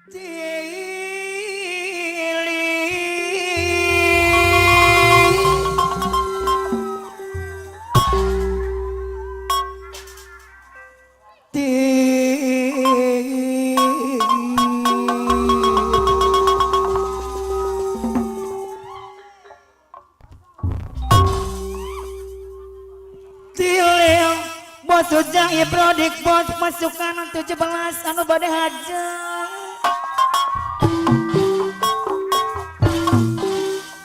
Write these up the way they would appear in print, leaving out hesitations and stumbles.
Bos ujang ya prodik bos masukan 17 anu bade hajang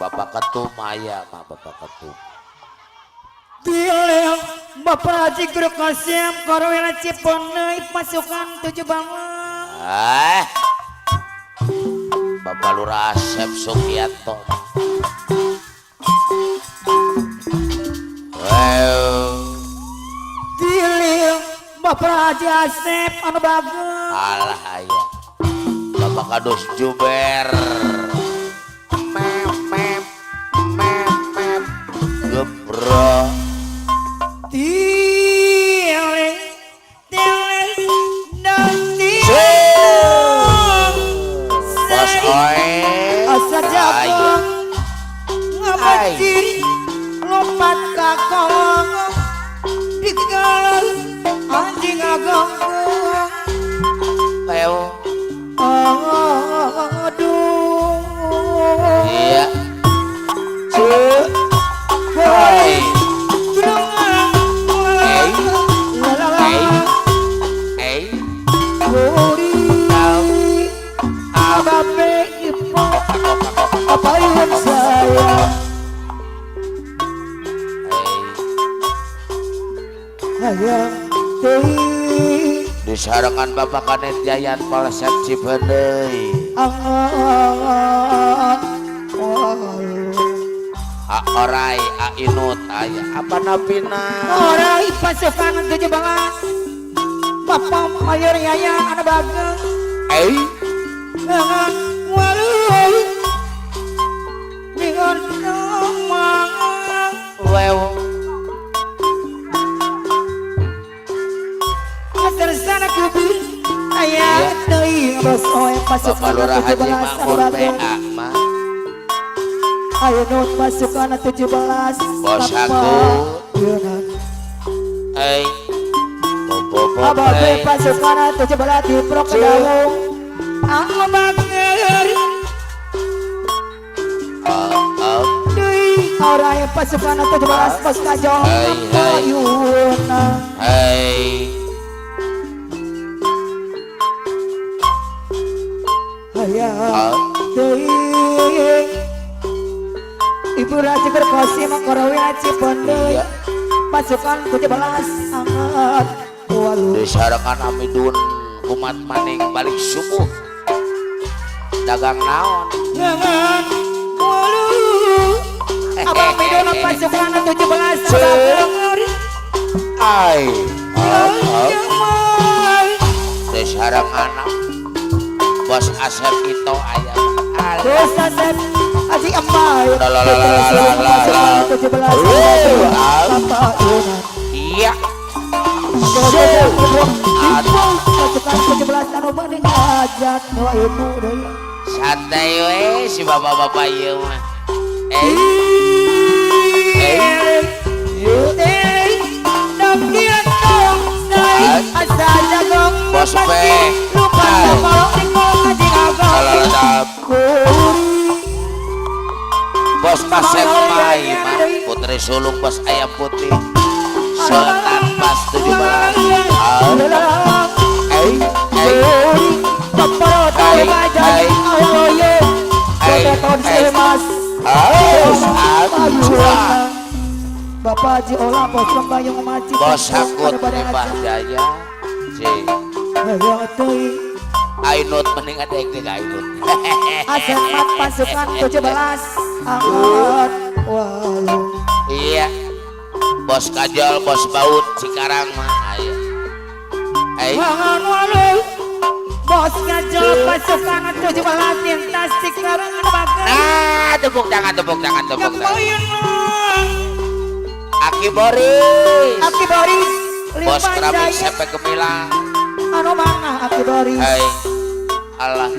Bapak Ketum aya mah Bapak Ketum. Tileong Bapak Haji Guru Qasim Korwela Ciponei masukan 17 Bapak Lurah Asep Sugianto. Tileong Bapak Haji Asep anu bagus Alah aya Bapak Kadus Juber. Gebro. Tileong dan Bos Oe asa jago ngabaci lompat kakong dikelar anjing agong Leo. aduh Iya. Hai. Apa yang saya hayang Disarangan Bapak Kanet Jayan Polsek Cibeuneuy. Orai Ainut aya apa napina Orai pasukan 17 Bapak Mayor Yaya anu bagus dengan waluh dengan semangat Wew. tersana kubi ayah teuing bos oe pasukan 17 anu bagus ayo nun pasukan 17 Bos aku Bobo Ababe pasukan 17 di Prokedalung aku banger orang yang pasukan 17 bos kajong ayuna hayang teuing Ibu Raja Berkosi Mangkorawila Cipondeui pasukan 17 anget walu disarangan Amidun kumat maning balik subuh dagang naon jangan walu abang Midona pasukan 17 disarangan Bos Asep itu ayam Bos Asep Aji Emai iya pasukan 17 anu banding hajat nu ibu deui santai we si bapak-bapak ieu mah Bos P Bos Kasep Mai Putri Sulung Bos Ayam Putih Sultan Pas 17 Bapak Haji Olah Bos Lembayung Maji Bos Hakut Mbah Jaya Ainut mending ada yang tiga Ainut Asemat pasukan 17 angkat walu iya Bos Kajol Bos Baut Cikarang mah ayo wangan walu Bos Kajol pasukan 17 lintas Cikarang bagus nah tepuk tangan Aki Boris Bos Keramik sampai Gemilang anu mangga Aki Boris Allah.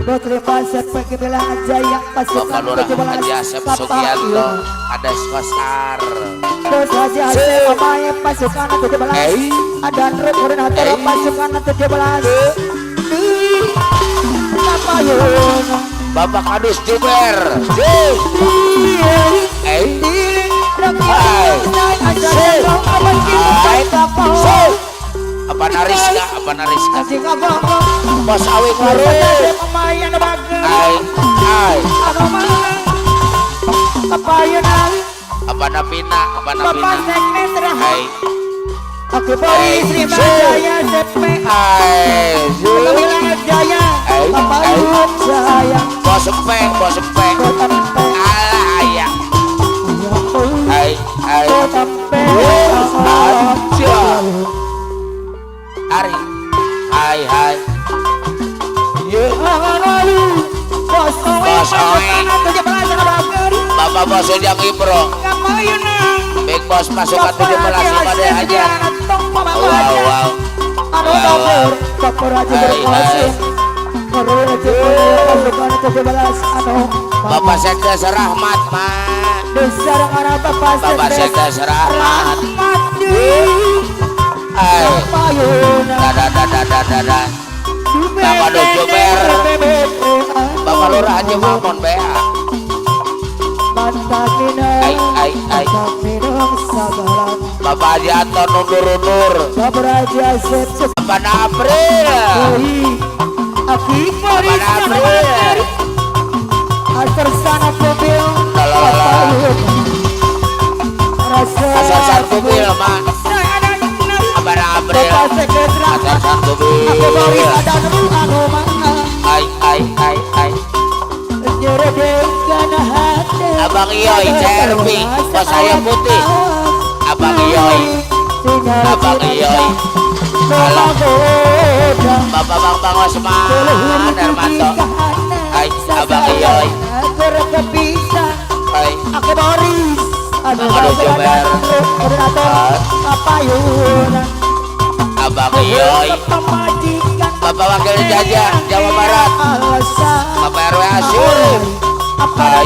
Berterima sebagai bilangan jaya Bapak pasukan Lurah 17 Haji Asep Sugianto Kades Pasar. Bos Haji Asep pemain pasukan 17 ada koordinator pasukan 17 Kapayun Bapak Kadus Juber. Apa Nariska? Apa Nariska? Bos Awik Waru. Apa Napina? Apa Napina? Aku Boris Rima Jaya Sepe Bilangan Jaya Kapayun Jaya Bos Sepe, Bos Sepe. Alah ya. Ari. Hai. Bapak Bos Ujang Ibro. Big Boss pasukan 17 pada aja. Wow. Bapak Sekdes Rahmat, Bapak Sekdes Rahmat. Dadah. Bapak Dojober. Bapak Lurah Haji Mamon Bea. Ai. Bapak Haji Anton undur. Bapak Napril. Asal satu bil mah. Bapak Napril. Asal satu bil. Ai. Abang Iyoy Cerbi Bos Ayam Putih. Abang Iyoy. Halo. Bapak Bang Osman Darmanto. Hai Abang Iyoy. Hai Aku Boris Aduh Jomer. Abang Iyoy. Bapak Wakil Jaja Jawa Barat. Bapak RW Asyur. Hai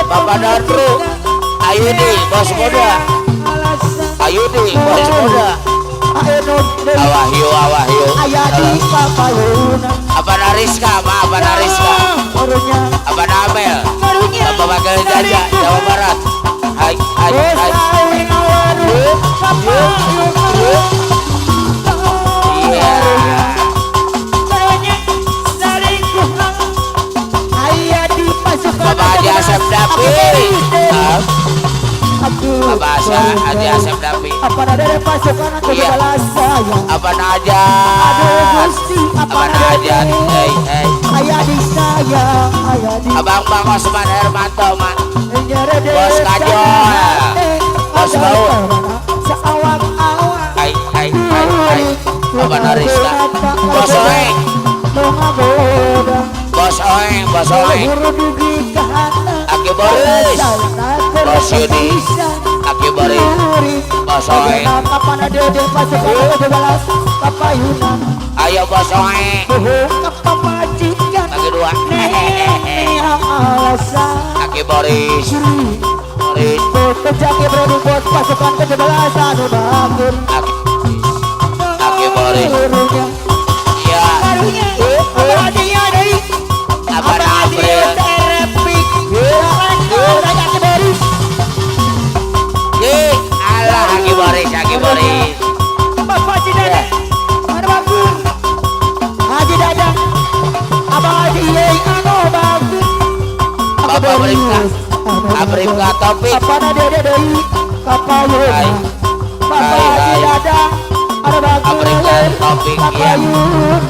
Bapak Dardu Ayudi Bos Muda. Awahyu Apa Nariska Apa Namel. Bapak Wakil Jaja Jawa Barat. Hai Bapak Haji Asep Dapi. Bapak Haji Asep Dapi. Apa ada pasukan Iya. Apa Naja? Apa Naja? Ayah di saya, Abang Osman Hermanto, Mak. Bos Kajol. Bos Baul. Hai. Bapak Nariska. Bos Oeng. Aki Boris. Bos Yudi. Aki Boris. Bos Oeng. Ayo Bos Oeng. Bagi dua. Aki Boris. Aki Boris. Iya. Apa April? Alah Aki Boris. Bapak Haji Dadang, mana bagus? Haji Dadang, Abang Haji Yei, bagus. Bapak Bribka Topik. Apa ada dari Kapayun? Bapak Haji Dadang, ada bagus. Bribka Topik. Kapayun.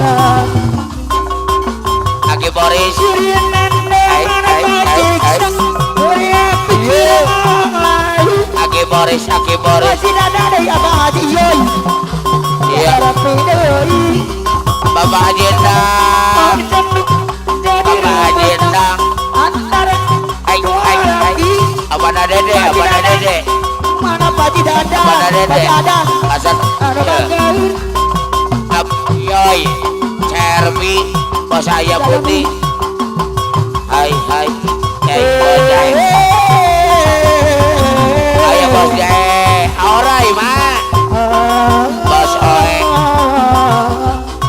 Aki Boris. Aki Boris. Haji Dadang dari Abang Haji Yei. Iya. Bapak Haji Endang. Bapak Haji Endang. Hai. Apa Dede? Mana Pak tidak ada Mana dede? tidak ada Kasar. anu bageun Yoi, Cerbi, bos ayam putih. Hai, bojai. Ayo bos jae, orai mah. Bos oe,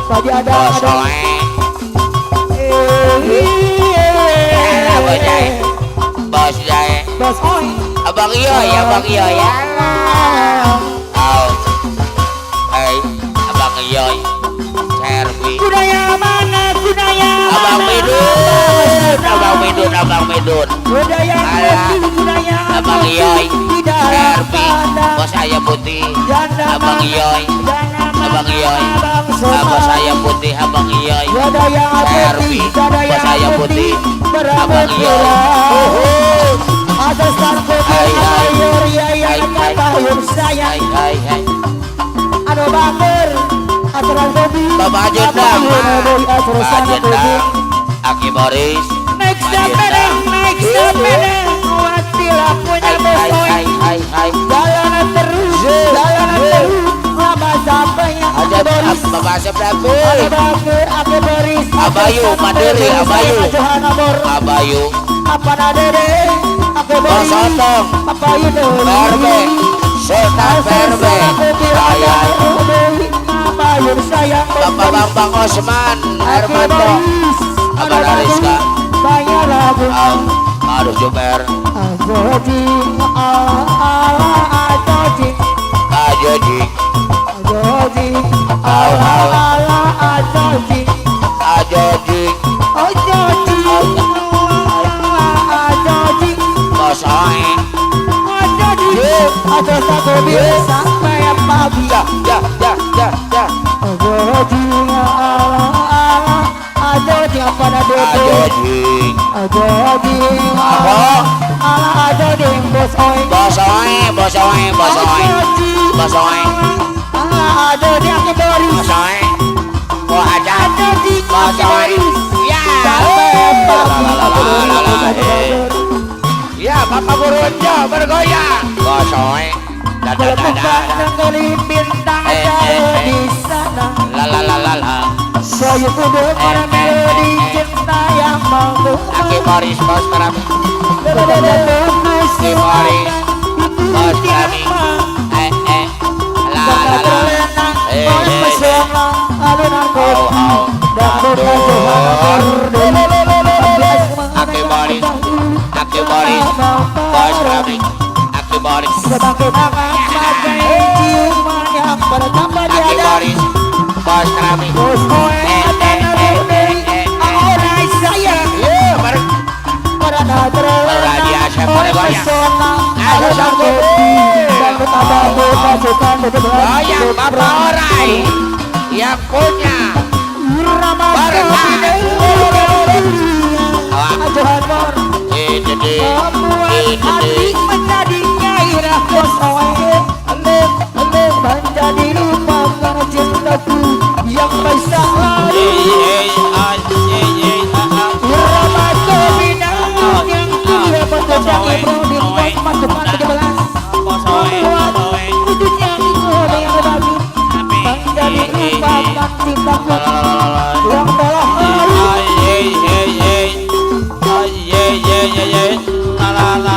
tadi ada bos oe. Elah bojai, bos jae. bos oi Abang Yoy ya. Oh, hai, abang Yoy, Cerbi. budaya mana budaya Abang Midun. budaya Alah. budaya Abang Yoy, Cerbi, bos ayam putih. Abang Yoy, Abang Yoy, bos ayam putih. Abang Yoy, Cerbi, bos ayam putih. Abang Yoy. atas tanpa Hai, hai. bayur ya Hai, yang hai. bayur saya Hai. anu bager aturan kopi Bapak Jendang, Bapak Jendang, Aki Boris, naik sepeda watilah punya bos oi Hai. jalanan terus lama sampainya Aja Boris Bapak Asep Anu David, bager aku Boris Abayu, Mandiri, Abayu. Abayu, apa nadede aku Bos Boris Otong, apa itu Berbe, Sultan Berbe, Hai. bayur saya Bapak Bambang Osman, Hermanto, Abang Ariska, banyak lagu Aduh Jumer, Ajoding ala ajoding Ajoding, ajoding Au. ala ajoding Ajoding, ajoding ajoding Bos Oe, ajoding aja satu bisa sampai pagi ya. ajoding ala ajoding apa nadede Ajoding, ajoding Apa? ala ajoding bos oi Bos Oe, Bos Oe, Bos Oe, Bos Oe, ala ajoding aku Boris Bos Oe, Bos Aja, ajoding Bos Oe, ya. Ya, Bapak Gurunjo bergoyang. Bos Oe, Kalau bukan negeri bintang jauh di sana la. saya duduk pada melodi cinta yang mampu Aki Boris, Bos Terapi, Aki Boris, Bos Terapi. La. alunan kopi dan bukan Aki Boris, Bos Terapi, Aki Boris, sebagai nama sebagai ciuman yang pertama Aki dia Boris, Bos Terapi. bos koe orang saya karena Raja Asep bergoyang. alunan kopi dan betapa pasukan Goyang Bapak Orai yang punya ajuhan mor membuat hati menjadi gairah bos oe menjadi lupakan cintaku yang bisa lalu irama kebinaan yang dia berjejak di masuk 17 membuat wujudnya digoda yang berbagi menjadi lupakan cintaku yang telah lalu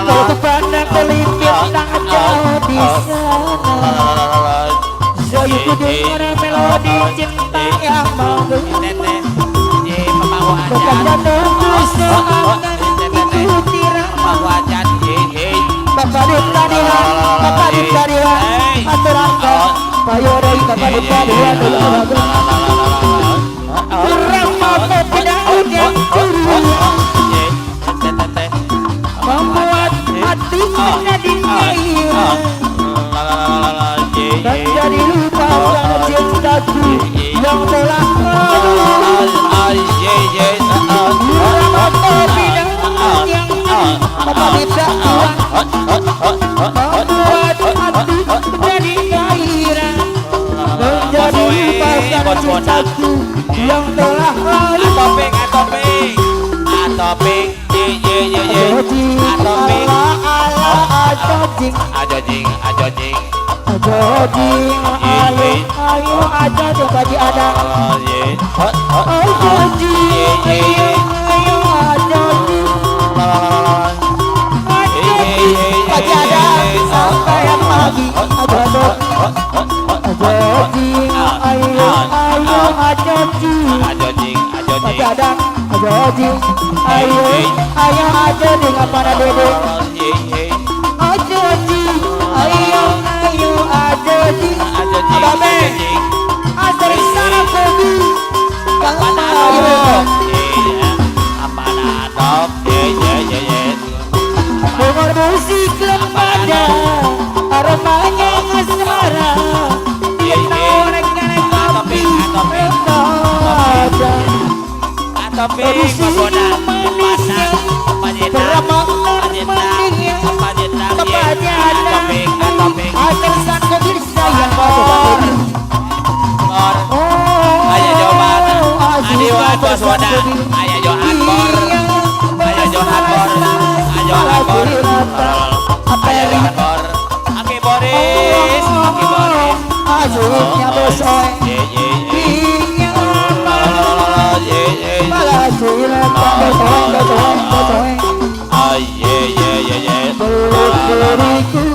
kau pandang kelipit tangan jauh di sana saya ku dengar melodi cinta yang malu bukan jatuh seakan ikuti rama Bapak di tadihan aturan kau Payorai Bapak di tadihan rama pedaun yang ceria membuat hati menjadi gairah menjadi lupakan cintaku yang telah lalu irama kebinaan yang Bapak di tadihan membuat hati menjadi gairah menjadi lupakan cintaku yang telah lalu Atopik, Ajoding, ala ajoding Ajoding, Jadi ayo ayo aja coba di ada. Jadi ayo ayo aja di. Pagi ada sampai yang pagi ada dong. Jadi ayo ayo aja di. Pagi ada jadi ayo ayo aja di kapan ada deh. Aja di ayo ayo aja di. Ababe asal sana kopi. Kapan ayo. Dengar musik lembada, aromanya asmara. Kita orek-orek kopi, lembada. Musik manisnya, beramah-ramahnya. Tempatnya ada, asal san kopi sayang bor. Ayo Johan, Adiwan Boswada, ayo Johan Bor, ayo Johan Bor, ayo Johan Bor, ayo Johan Bor, Aki Boris, Aki Boris, Asyiknya bosoy, iya, balasiran, bosoy, beriku,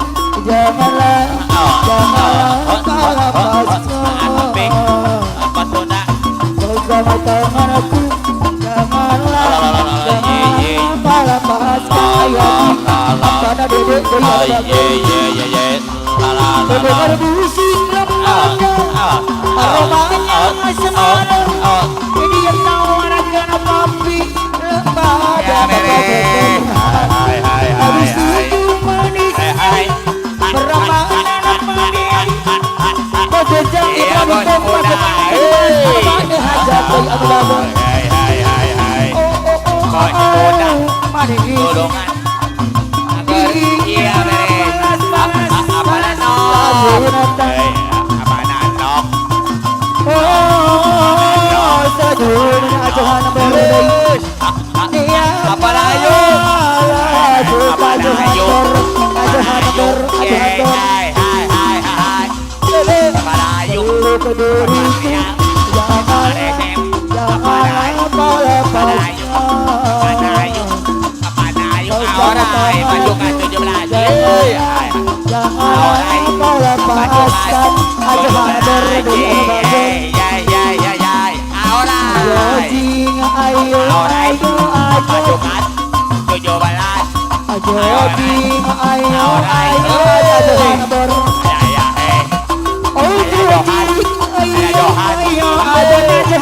janganlah kalah pasrah. Bersama tangan aku, janganlah kalah pasrah. Karena dedek dengar musik lembada, aromanya asmara. Jadi yang tawarkan papi lembada. Habis itu manis, beramah-ramahnya. Kejejak ikan kompak, aromanya hajat dari abang. Mari golongan iya beres apa nanok apa nanok sajun ajahan beres apa layu apa layu ajahan ber hai apa layu kediriku jangan apa layu Orai, majukan 17. Jangan kau lepaskan ajahan berdua. Joding ayo ayo majukan 17. Joding ayo ayo ajahan berdua. Oh joding ayo ayo ajahan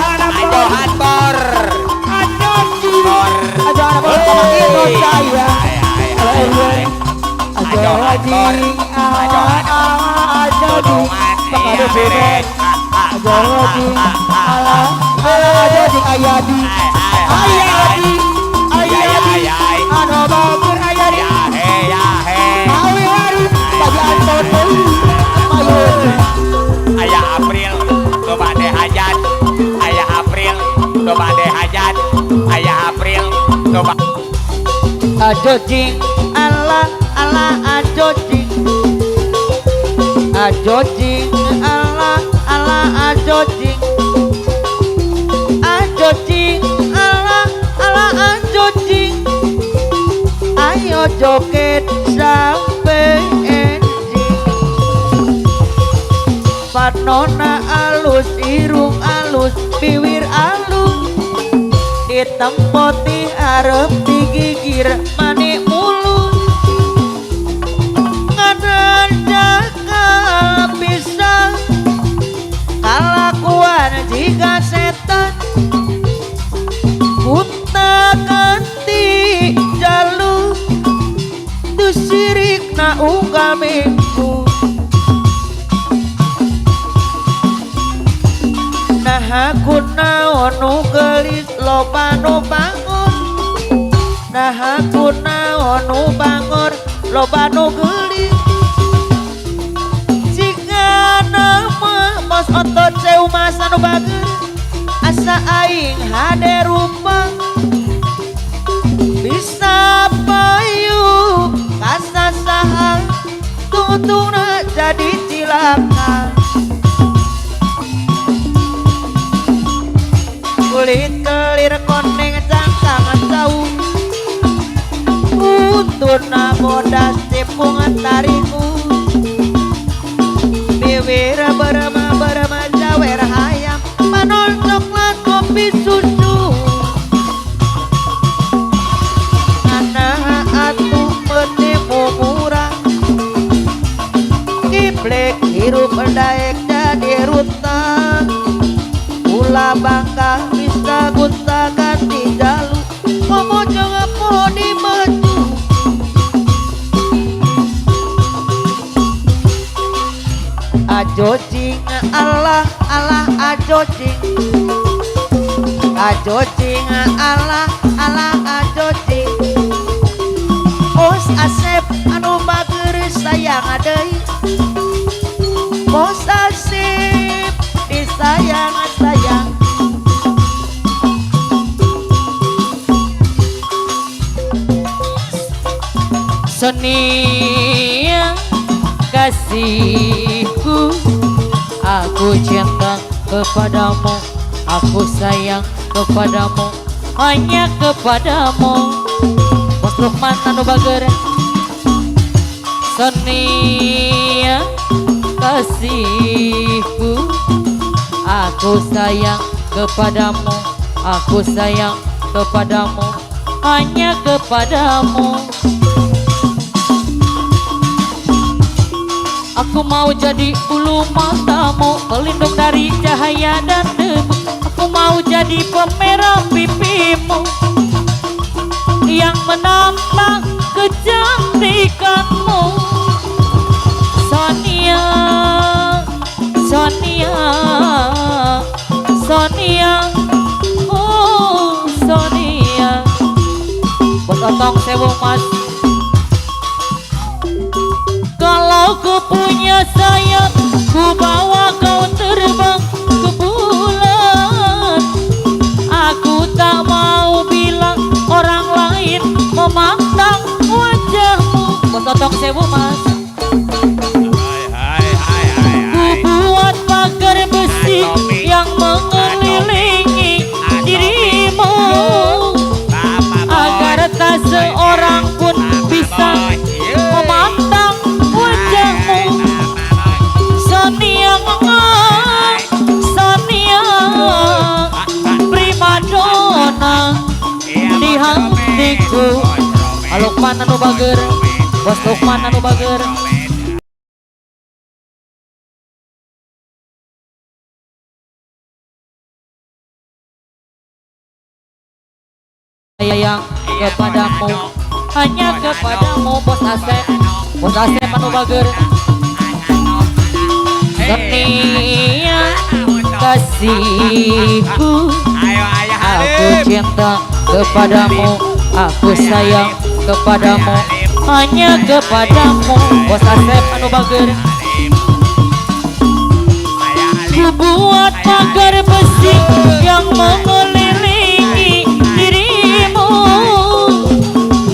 bor. Ajahan bor itu saya. Ayah April coba deh hajat Ayah April coba deh hajat Ayah April coba Ajojing ala ala ajojing ajojing ala ala ajojing ajojing ala ala ajojing ayo joget sampai ending panona alus irung alus bibir alus ditempoti arep digigir manik mulus ngadadak bisa kalakuan jika setan kuta ganti jalur tu sirik na unggaminku nah aku naon gelis loba nu bangun nah aku naon bangun loba nu gelis jika nama mos otot seu masa nu bager asa aing hade rupa bisa payu kasasahan tutuna jadi cila bakal kulit kelir koneng cangkang jauh utuna bodas tipungan tariku bibir berema jawer hayam manol coklat kopi susu anak atuh menipu murah kiplek hirup daek jadi rutang ulah bangka bisa gunta ganti jalu momo jangan mau di maju ajo cing Allah Allah ajo cing Allah Allah ajo cing Bos Asep anu bager sayang adei Bos Asep disayang sayang Seni kasihku aku cinta kepadamu aku sayang kepadamu hanya kepadamu Bos Lukman anu bager Seni kasihku aku sayang kepadamu aku sayang kepadamu hanya kepadamu aku mau jadi bulu matamu pelindung dari cahaya dan debu aku mau jadi pemerah pipimu yang menambah kecantikanmu Sonia Sonia Sonia oh Sonia Bos Otong Sewu Mas kalau ku punya sayap ku bawa kau terbang ke bulan aku tak mau bilang orang lain memandang wajahmu Bos Otong Sewu Mas ku buat pagar besi yang mengelilingi dirimu agar tak seorang pun bisa memandang wajahmu Sonia Sonia primadona di hatiku Lukman anu bager Bos Lukman anu bager sayang kepadamu hanya kepadamu Bos Asep anu bager Seni kasihku aku cinta kepadamu aku sayang kepadamu hanya kepadamu Bos Asep anu bager ku buat pagar besi yang mengelilingi dirimu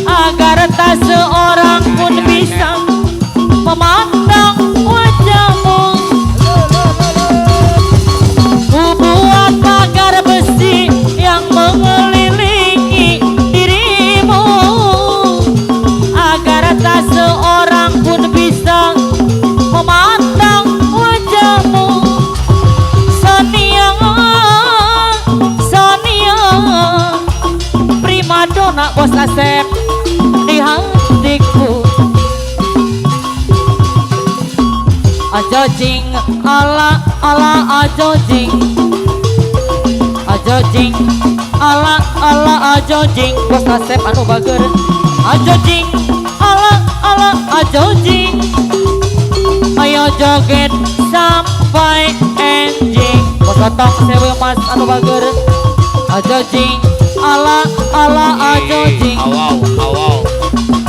agar tak seorang pun bisa memandang wajahmu ku buat pagar besi yang mengelilingi dirimu agar tak seorang pun bisa memandang wajahmu Sonia Sonia primadona Bos Asep di hatiku ajo jing ala ala ajo jing ala ala ajo jing Bos Asep anu bager ajo jing ala ala ajo jing ayo joget sampai enjing Bos Otong Sewu Mas anu bager ajo jing ala ala ajo jing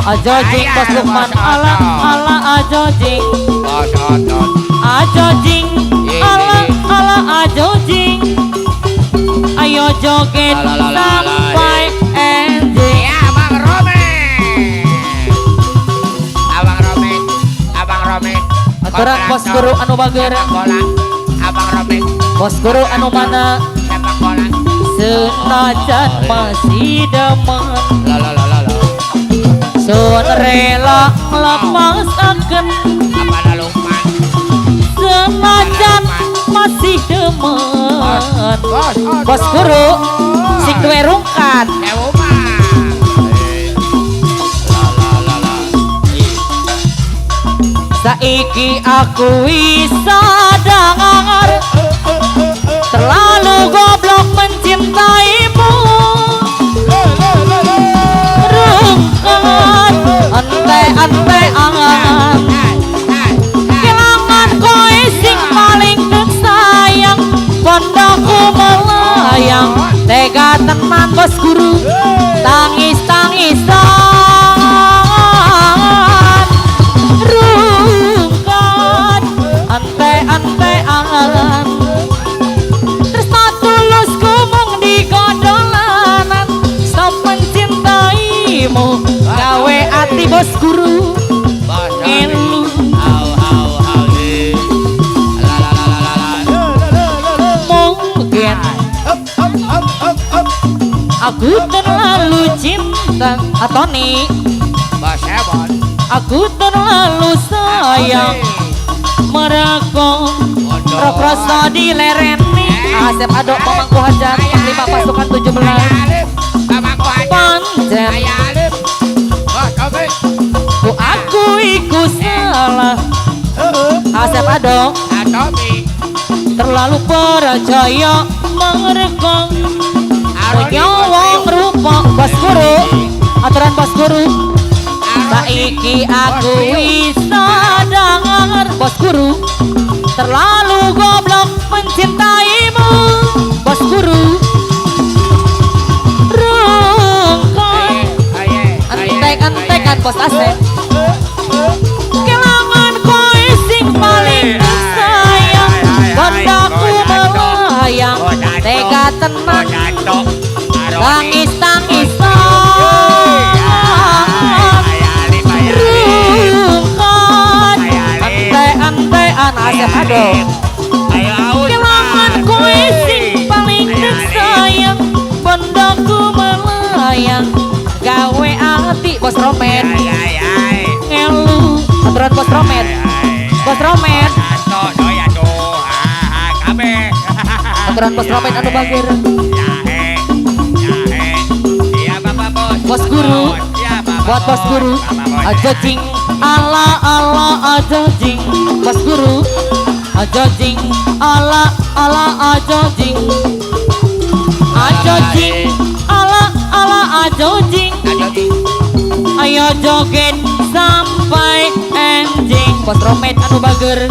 ajo jing Bos Lukman ala ala ajo jing ajo jing ala ala ajo jing ayo joget sampai enjing Abang Romek aturan Bos bos guru anu bager sepak bola abang robek bos guru anu mana sepak bola senajan masih demen la sun rela ngelepasaken apa Lukman senajan masih demen bos guru sing duwe rungkat saiki aku bisa dengar terlalu goblok mencintaimu rungkat ante angan kelangan koe sing paling tersayang pondoku melayang tega tenan bos guru tangis-tangisan rungkat ante angan tresna tulus ku mung digodolanan sampeyan cintaimu gawe ati bos guru elu mungkin aku terlalu cinta atau nih aku terlalu sayang merekong rok rasa di lereni Asep Adok pemangku hajat panglima pasukan 17 pancen ku aku iku salah Asep Adok terlalu percaya merekong nyawang rupa bos guru aturan bos guru saiki aku bisa dengar bos guru terlalu goblok mencintaimu bos guru rungkat antek-antekan bos Asep kelangan koe sing paling sayang bondaku melayang tega tenang tangis-tangisan rungkat ante-antean Asep Adok kelangan koe sing paling tersayang bondaku melayang gawe ati bos Romet ngelu aturan bos Romet aturan bos Romet anu bagir bos guru buat bos guru aja jing ala aja jing bos guru aja jing ala aja jing ala aja jing ayo joget sampai enjing bos Romet anu bager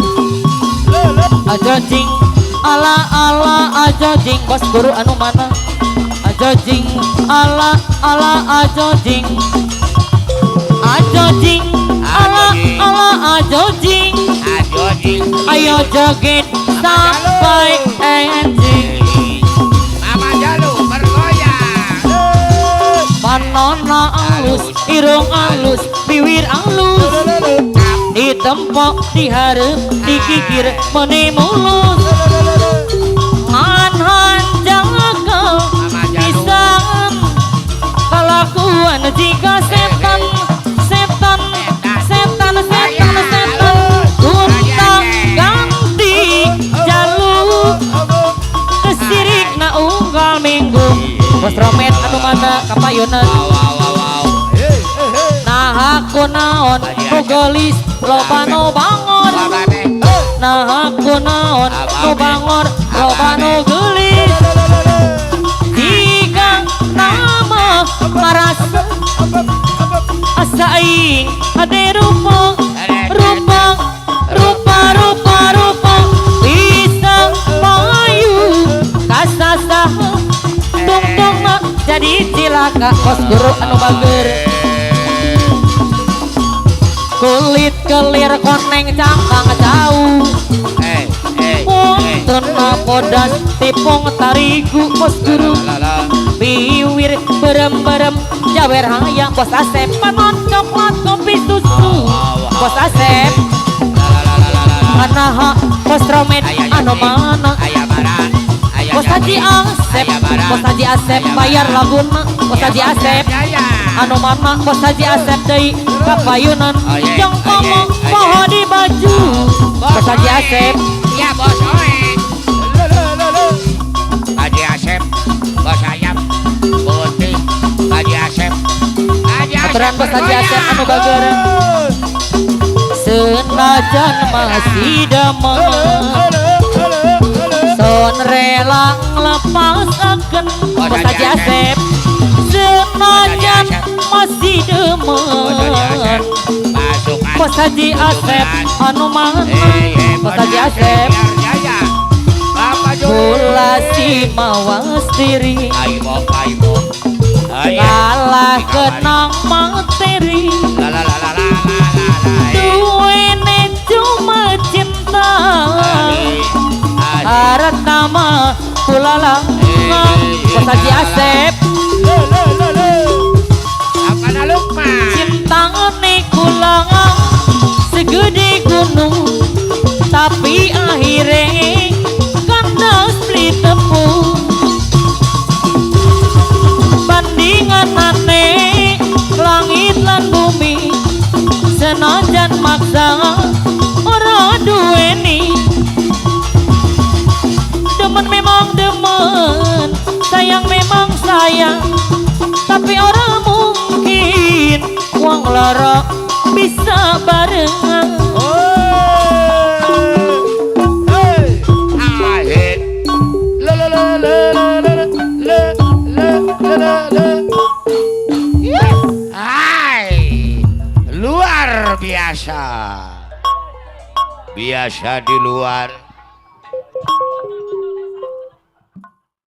aja jing ala aja jing bos guru anu mana aja jing ala aja jing ala aja jing ayo joget sampai enjing Mama Jalu bergoyang panona alus irung alus bibir alus ditempok diharap dikikir meni mulus han jagal pisan kalakuan jika setan tuntang ganti jalu kesirik na unggal minggu bos Romet anu mana kapayunan nah aku naon nu gelis loba nu bangor nah aku naon nu bangor loba nu gelis jika nama maras asa aing ade rupa bisa payu kasasah tungtung jadi cilaka bos guru anu bager kulit kelir koneng cangkang jauh punten podas tipung tarigu bos guru biwir berem jawer hayang bos Asep panon coklat kopi susu bos Asep Anaha Bos Romet anu mana aya barang aya Bos Haji Asep Bos Haji Asep bayar laguna Bos Haji Asep anu mana Bos Haji Asep deui kapayunan jeung ngomong poho di baju Bos Haji Asep ya bos Oen Haji Asep bos ayam putih Haji Asep aturan Bos Haji Asep anu bager senajan masih demen son rela nglepasakeun Bos Haji Asep senajan masih demen Bos Haji Asep anu mana Bos Haji Asep kula si mawas diri kalah kenang materi duwene cuma cinta harta mah kula langang Bos Haji Asep cinta ne kula segede gunung tapi akhirnya kandas beli tepung bandingan aneh langit lan bumi senajan maksa ora duweni demen memang demen sayang memang sayang tapi orang mungkin uang lara bisa barengan luar biasa di luar